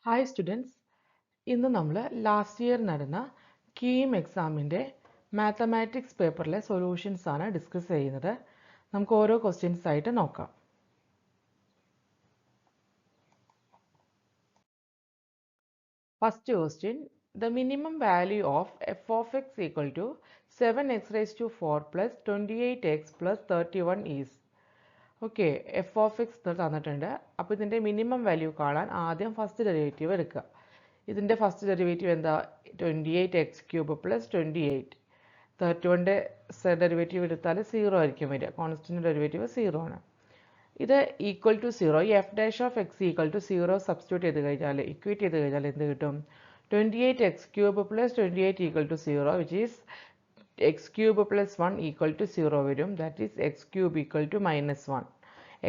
Hi students, ഇന്ന് നമ്മൾ last year നടന്ന കീം എക്സാമിൻ്റെ മാത്തമാറ്റിക്സ് പേപ്പറിലെ സൊല്യൂഷൻസ് ആണ് ഡിസ്കസ് ചെയ്യുന്നത്. നമുക്ക് ഓരോ ക്വസ്റ്റ്യൻസ് ആയിട്ട് നോക്കാം. First question, the minimum value of f of x equal to 7x raised to 4 plus 28x plus 31 is. Okay, F of X തന്നിട്ടുണ്ട്. അപ്പോൾ ഇതിൻ്റെ മിനിമം വാല്യൂ കാണാൻ ആദ്യം ഫസ്റ്റ് ഡെറിവേറ്റീവ് എടുക്കുക. ഇതിൻ്റെ ഫസ്റ്റ് ഡെറിവേറ്റീവ് എന്താ? 28x³ plus 28. 31ൻ്റെ ഡെറിവേറ്റീവ് എടുത്താൽ 0 ആയിരിക്കും വരിക. കോൺസ്റ്റൻ്റ് ഡെറിവേറ്റീവ് 0 ആണ്. ഇത് ഈക്വൽ ടു 0. ഈ f dash of x equal to 0 substitute ചെയ്ത് കഴിഞ്ഞാൽ, ഇക്വേറ്റ് ചെയ്ത് കഴിഞ്ഞാൽ എന്ത് കിട്ടും? 28x³ plus 28 equal to 0, which is x³ plus 1 equal to 0 വരും. That is x³ equal to -1.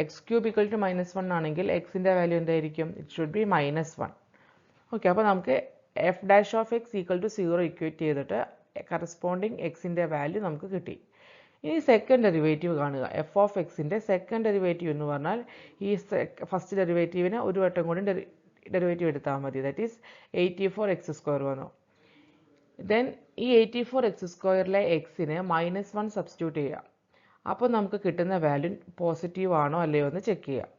x³ equal to -1 ആണെങ്കിൽ എക്സിൻ്റെ വാല്യൂ എന്തായിരിക്കും? It should be -1. ഓക്കെ, അപ്പോൾ നമുക്ക് f dash of x equal to 0 equate ചെയ്തിട്ട് കറസ്പോണ്ടിങ് എക്സിൻ്റെ value നമുക്ക് കിട്ടി. ഇനി സെക്കൻഡ് ഡെറിവേറ്റീവ് കാണുക. എഫ് ഓഫ് എക്സിൻ്റെ സെക്കൻഡ് ഡെറിവേറ്റീവ് എന്ന് പറഞ്ഞാൽ ഈ ഫസ്റ്റ് ഡെറിവേറ്റീവിന് ഒരു വട്ടം കൂടി ഡെറിവേറ്റീവ് എടുത്താൽ മതി. ദാറ്റ് ഈസ് 84x² വന്നു. ദെൻ ഈ 84x² എക്സിന് -1 സബ്സ്റ്റിറ്റ്യൂട്ട് ചെയ്യാം. അപ്പോൾ നമുക്ക് കിട്ടുന്ന വാല്യൂ പോസിറ്റീവ് ആണോ അല്ലയോ എന്ന് ചെക്ക് ചെയ്യാം.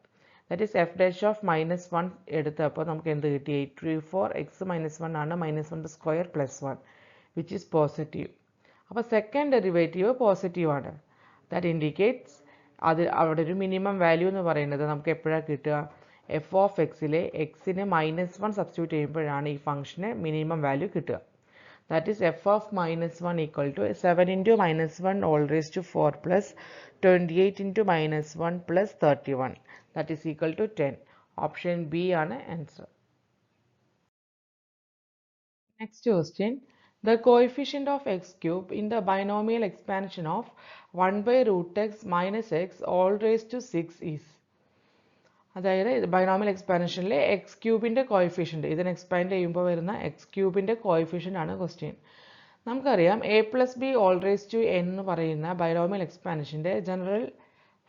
That is F dash of -1 എടുത്തപ്പോൾ നമുക്ക് എന്ത് കിട്ടി? 84x -1 ആണ്. -1² പ്ലസ് 1 വിച്ച് ഈസ് പോസിറ്റീവ്. അപ്പോൾ സെക്കൻഡ് ഡെറിവേറ്റീവ് പോസിറ്റീവ് ആണ്. ദാറ്റ് ഇൻഡിക്കേറ്റ്സ് അത് അവിടെ ഒരു മിനിമം വാല്യൂ എന്ന് പറയുന്നത് നമുക്ക് എപ്പോഴാണ് കിട്ടുക? എഫ് ഓഫ് എക്സിലെ എക്സിന് -1 സബ്സ്റ്റിറ്റ്യൂട്ട് ചെയ്യുമ്പോഴാണ് ഈ ഫംഗ്ഷന് മിനിമം വാല്യൂ കിട്ടുക. That is f of -1 equal to 7 into -1 all raised to 4 plus 28 into -1 plus 31. That is equal to 10. Option B ആണ് answer. Next question. The coefficient of x³ in the binomial expansion of 1 by root x minus x all raised to 6 is. അതായത് binomial എക്സ്പാൻഷനിലെ x³ coefficient, ഇതിന് expand ചെയ്യുമ്പോൾ വരുന്ന x³ coefficient ആണ് question. നമുക്കറിയാം a plus B all raise to n എന്ന് പറയുന്ന binomial എക്സ്പാൻഷൻ്റെ ജനറൽ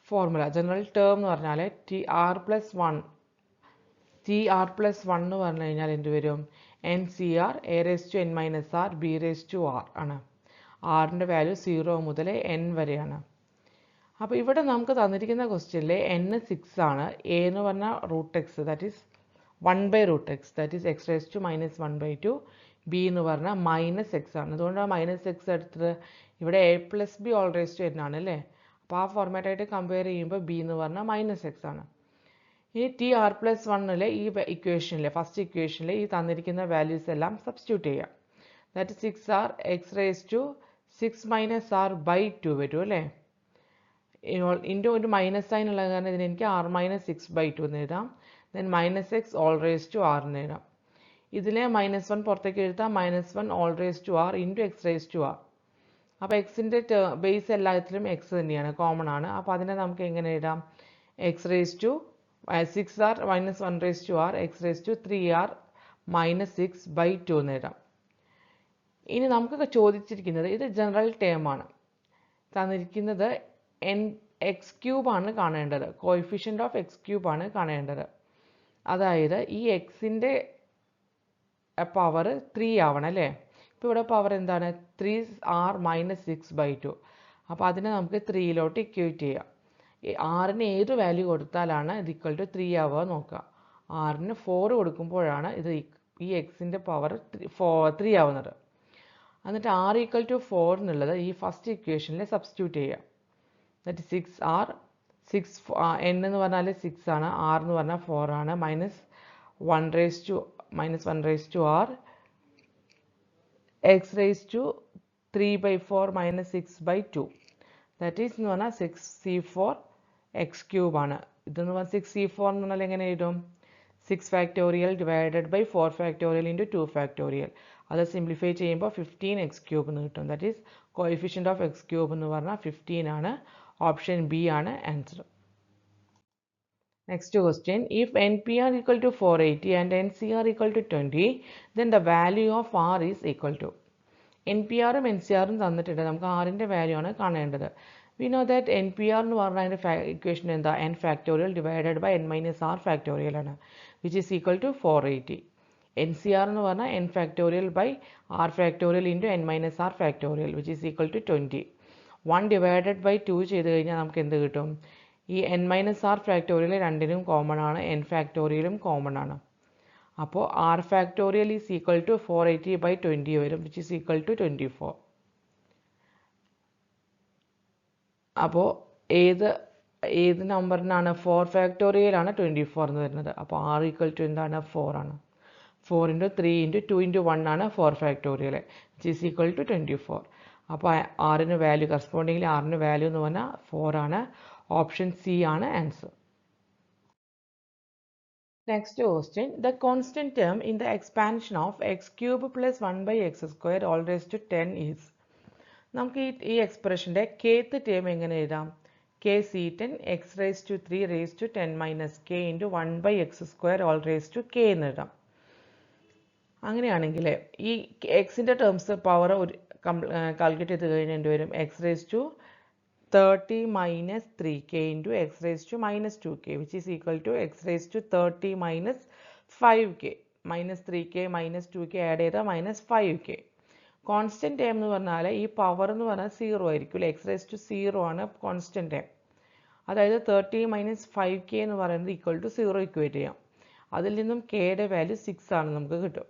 ഫോർമുല, ജനറൽ ടേം എന്ന് പറഞ്ഞാൽ TR പ്ലസ് 1 എന്ന് പറഞ്ഞു കഴിഞ്ഞാൽ എന്ത് വരും? NCR a raise to n minus r b raise to r ആണ്. ആറിൻ്റെ വാല്യൂ 0 മുതൽ n വരെയാണ്. അപ്പോൾ ഇവിടെ നമുക്ക് തന്നിരിക്കുന്ന ക്വസ്റ്റ്യനിൽ n 6 ആണ്. a എന്ന് പറഞ്ഞാൽ root x, that is 1 by root x, that is x raise to -1/2. b എന്ന് പറഞ്ഞാൽ -x ആണ്. അതുകൊണ്ടാണ് -x എടുത്തത്. ഇവിടെ a plus B all raise to n ആണ് അല്ലേ? അപ്പോൾ ആ ഫോർമാറ്റായിട്ട് കമ്പയർ ചെയ്യുമ്പോൾ b എന്ന് പറഞ്ഞാൽ -x ആണ്. ഇനി TR പ്ലസ് 1 ഈ ഇക്വേഷനിലെ ഫസ്റ്റ് ഇക്വേഷനിൽ ഈ തന്നിരിക്കുന്ന വാല്യൂസ് എല്ലാം സബ്സ്റ്റിറ്റ്യൂട്ട് ചെയ്യാം. That 6r x raise to 6 - r/2 വരും അല്ലേ? ഇൻറ്റു ഒരു മൈനസ് സൈൻ ഉള്ള കാരണം ഇതിന് എനിക്ക് r -6/2 എന്ന് എഴുതാം. Then -x all raise to r എന്ന് എഴുതാം. ഇതിലെ -1 പുറത്തേക്ക് എഴുതാം. -1 all raise to r into x raise to r. അപ്പോൾ എക്സിൻ്റെ ബേസ് എല്ലാത്തിലും x തന്നെയാണ്, കോമൺ ആണ്. അപ്പോൾ അതിനെ നമുക്ക് എങ്ങനെ എഴുതാം? x raise to 6r -1 raise to r x raise to 3r -6/2 എന്ന് എഴുതാം. ഇനി നമുക്ക് ചോദിച്ചിരിക്കുന്നത് ഇത് ജനറൽ ടേം ആണ്. തന്നിരിക്കുന്നത് x³ ആണ് കാണേണ്ടത്. കോയിഫിഷ്യൻ്റ് ഓഫ് x³ ആണ് കാണേണ്ടത്. അതായത് ഈ എക്സിൻ്റെ പവർ 3 ആവണം അല്ലേ? ഇപ്പോൾ ഇവിടെ പവർ എന്താണ്? 3r -6/2. അപ്പോൾ അതിനെ നമുക്ക് 3 ഇക്വേറ്റ് ചെയ്യാം. ആറിന് ഏത് വാല്യൂ കൊടുത്താലാണ് ഇത് ഈക്വൽ ടു 3 ആവുക നോക്കുക. ആറിന് 4 കൊടുക്കുമ്പോഴാണ് ഇത് ഈ എക്സിൻ്റെ പവർ 3 ആവുന്നത്. എന്നിട്ട് r ഈക്വൽ ടു 4 എന്നുള്ളത് ഈ ഫസ്റ്റ് ഇക്വേഷനിൽ സബ്സ്റ്റിറ്റ്യൂട്ട് ചെയ്യാം. ദാറ്റ് 6r n എന്ന് പറഞ്ഞാൽ 6 ആണ്, r എന്ന് പറഞ്ഞാൽ 4 ആണ്, -1 raise to r x raise to 3/4 -6/2. That is എന്ന് പറഞ്ഞാൽ 6c4 x³ ആണ്. ഇതെന്ന് പറഞ്ഞാൽ 6c4 എന്ന് പറഞ്ഞാൽ എങ്ങനെ എഴുതും? 6 factorial divided by 4 factorial into 2 factorial. അത് സിംപ്ലിഫൈ ചെയ്യുമ്പോൾ 15x³ എന്ന് കിട്ടും. That is coefficient of x³ എന്ന് പറഞ്ഞാൽ 15 ആണ്. ഓപ്ഷൻ ബി ആണ് answer. Next question. If NPR equal to 480 and NCR equal to 20, then the value of r is equal to. NPRും NCRും തന്നിട്ടുണ്ട്. നമുക്ക് ആറിൻ്റെ വാല്യൂ ആണ് കാണേണ്ടത്. വി നോ ദാറ്റ് NPR എന്ന് പറഞ്ഞാൽ അതിൻ്റെ ഇക്വേഷൻ എന്താ? n factorial divided by n - r factorial ആണ്, which is equal to 480. NCR എന്ന് പറഞ്ഞാൽ n factorial by r factorial into n minus r factorial which is equal to 20. 1 divided by 2 ചെയ്ത് കഴിഞ്ഞാൽ നമുക്ക് എന്ത് കിട്ടും? ഈ n minus r factorial രണ്ടിനും കോമൺ ആണ്, n factorialും കോമൺ ആണ്. അപ്പോൾ r factorial is equal to 480 by 20 വരും which is equal to 24. അപ്പോൾ ഏത് നമ്പറിനാണ് 4 factorial ആണ് 24 എന്ന് വരുന്നത്. അപ്പോൾ r equal to എന്താണ്? 4 ആണ്. 4 into 3 into 2 into 1 ആണ് 4 factorial which is equal to 24. അപ്പോൾ r വാല്യൂ കറസ്പോണ്ടിങ്ങിൽ r വാല്യൂ എന്ന് പറഞ്ഞാൽ 4 ആണ്. ഓപ്ഷൻ സി ആണ് answer. Next question, the constant term in the expansion of X cube plus 1 by x square all raised to 10 is. നമുക്ക് ഈ എക്സ്പ്രഷൻ്റെ kth term എങ്ങനെ എഴുതാം? k c10 x raised to 3 raised to 10 minus k into 1 by x square all raised to k എന്ന് എഴുതാം. അങ്ങനെയാണെങ്കിൽ ഈ എക്സിൻ്റെ terms power calculate ചെയ്ത് കഴിഞ്ഞാൽ എന്ത് വരും? X raise to 30 minus 3k into x raised to minus 2k which is equal to x raised to 30 minus 5k. minus 3k minus 2k add ചെയ്താൽ minus 5k. കോൺസ്റ്റൻറ്റ് ടേം എന്ന് പറഞ്ഞാൽ ഈ power എന്ന് പറഞ്ഞാൽ 0 ആയിരിക്കും. എക്സ് റേസ് ടു 0 ആണ് constant term. അതായത് 30 minus 5k എന്ന് പറയുന്നത് ഈക്വൽ ടു 0 ഇക്വേറ്റ് ചെയ്യാം. അതിൽ നിന്നും കെയുടെ വാല്യൂ 6 ആണ് നമുക്ക് കിട്ടും.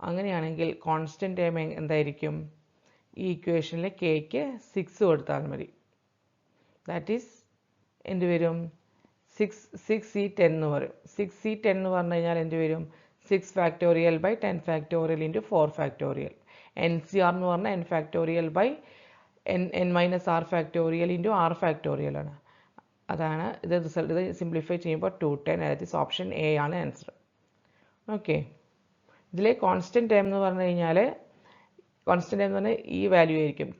അങ്ങനെയാണെങ്കിൽ കോൺസ്റ്റൻറ്റ് ടേം എന്തായിരിക്കും? ഈ ഇക്വേഷനിൽ കെയ്ക്ക് 6 കൊടുത്താൽ മതി. ദാറ്റ് ഈസ് എന്ത് വരും? 6c10 എന്ന് പറയും. 6c10 എന്ന് പറഞ്ഞു കഴിഞ്ഞാൽ എന്ത് വരും? 6 factorial by 10 factorial into 4 factorial. NCR എന്ന് പറഞ്ഞാൽ n factorial by n minus r factorial into r factorial ആണ്. അതാണ് ഇത് റിസൾട്ട്. ഇത് സിംപ്ലിഫൈ ചെയ്യുമ്പോൾ 210, അതായത് ഓപ്ഷൻ എ ആണ് ആൻസർ. ഓക്കെ, ഇതിലെ കോൺസ്റ്റൻറ്റ് ടേം എന്ന് പറഞ്ഞു കഴിഞ്ഞാൽ കോൺസ്റ്റൻറ്റ് ടേം എന്ന് പറഞ്ഞാൽ ഈ വാല്യൂ ആയിരിക്കും.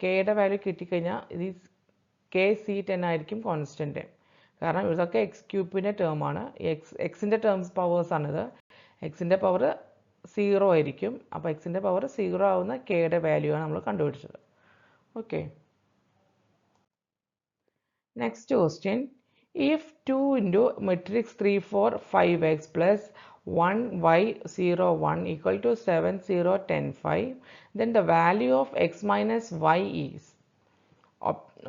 കെയുടെ വാല്യൂ കിട്ടിക്കഴിഞ്ഞാൽ ഇത് KC10 ആയിരിക്കും കോൺസ്റ്റൻറ്റ് ടേം. കാരണം ഇതൊക്കെ എക്സ് ക്യൂബിൻ്റെ ടേമാണ്. എക്സിൻ്റെ ടേംസ് പവേഴ്സാണിത്. എക്സിൻ്റെ പവർ 0 ആയിരിക്കും. അപ്പോൾ എക്സിൻ്റെ പവർ 0 ആവുന്ന കെയുടെ വാല്യൂ ആണ് നമ്മൾ കണ്ടുപിടിച്ചത്. Okay, next question, if 2 into matrix 3 4 5x plus 1 y 0 1 equal to 7 0 10 5 then the value of x minus y is.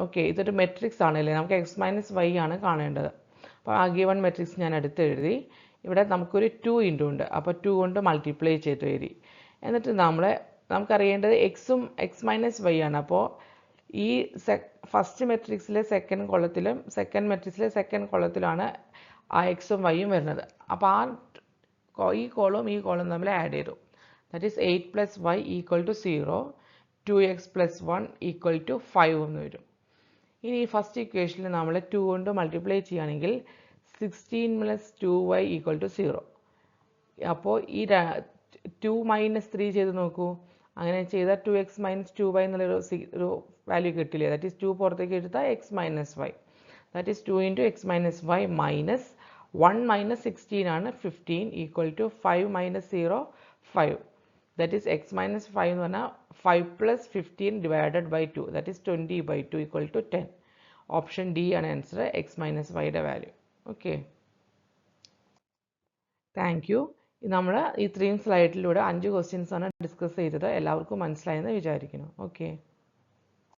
Okay, ഇതൊരു മെട്രിക്സ് ആണല്ലേ, നമുക്ക് എക്സ് മൈനസ് വൈ ആണ് കാണേണ്ടത്. അപ്പോൾ ആ ഗിവൺ മെട്രിക്സ് ഞാൻ അടുത്ത് എഴുതി. ഇവിടെ നമുക്കൊരു 2 ഇൻറ്റു ഉണ്ട്. അപ്പോൾ 2 കൊണ്ട് മൾട്ടിപ്ലൈ ചെയ്ത് എഴുതി. എന്നിട്ട് നമുക്കറിയേണ്ടത് എക്സും എക്സ് മൈനസ് വൈ ആണ്. അപ്പോൾ ഈ ഫസ്റ്റ് മെട്രിക്സിലെ സെക്കൻഡ് കോളത്തിലും സെക്കൻഡ് മെട്രിക്സിലെ സെക്കൻഡ് കോളത്തിലാണ് ആ എക്സും വൈയും വരുന്നത്. അപ്പോൾ ഈ കോളും ഈ കോളും തമ്മിൽ ആഡ് ചെയ്തു. That is 8 plus y equal to 0, 2x plus 1 equal to 5 എന്ന് വരും. ഇനി ഈ ഫസ്റ്റ് ഇക്വേഷനിൽ നമ്മൾ 2 കൊണ്ട് മൾട്ടിപ്ലൈ ചെയ്യുകയാണെങ്കിൽ 16 plus 2y equal to 0. അപ്പോൾ ഈ 2 minus 3 ചെയ്ത് നോക്കൂ. അങ്ങനെ ചെയ്താൽ 2x minus 2y എന്നുള്ളൊരു വാല്യൂ കിട്ടില്ലേ? ദാറ്റ് ഈസ് 2 പുറത്തേക്ക് എടുത്താൽ x minus y. That is 2 into x minus y minus 1 minus 16 ആണ് 15 equal to 5 minus 0 5. That is x minus 5 എന്ന് പറഞ്ഞാൽ 5 plus 15 divided by 2. That is 20 by 2 equal to 10. Option D ആണ് answer, X minus വൈയുടെ value. Okay, thank you. നമ്മൾ ഇത്രയും സ്ലൈഡിലൂടെ 5 questions ആണ് discuss ചെയ്തത്. എല്ലാവർക്കും മനസ്സിലായെന്ന് വിചാരിക്കുന്നു. ഓക്കെ.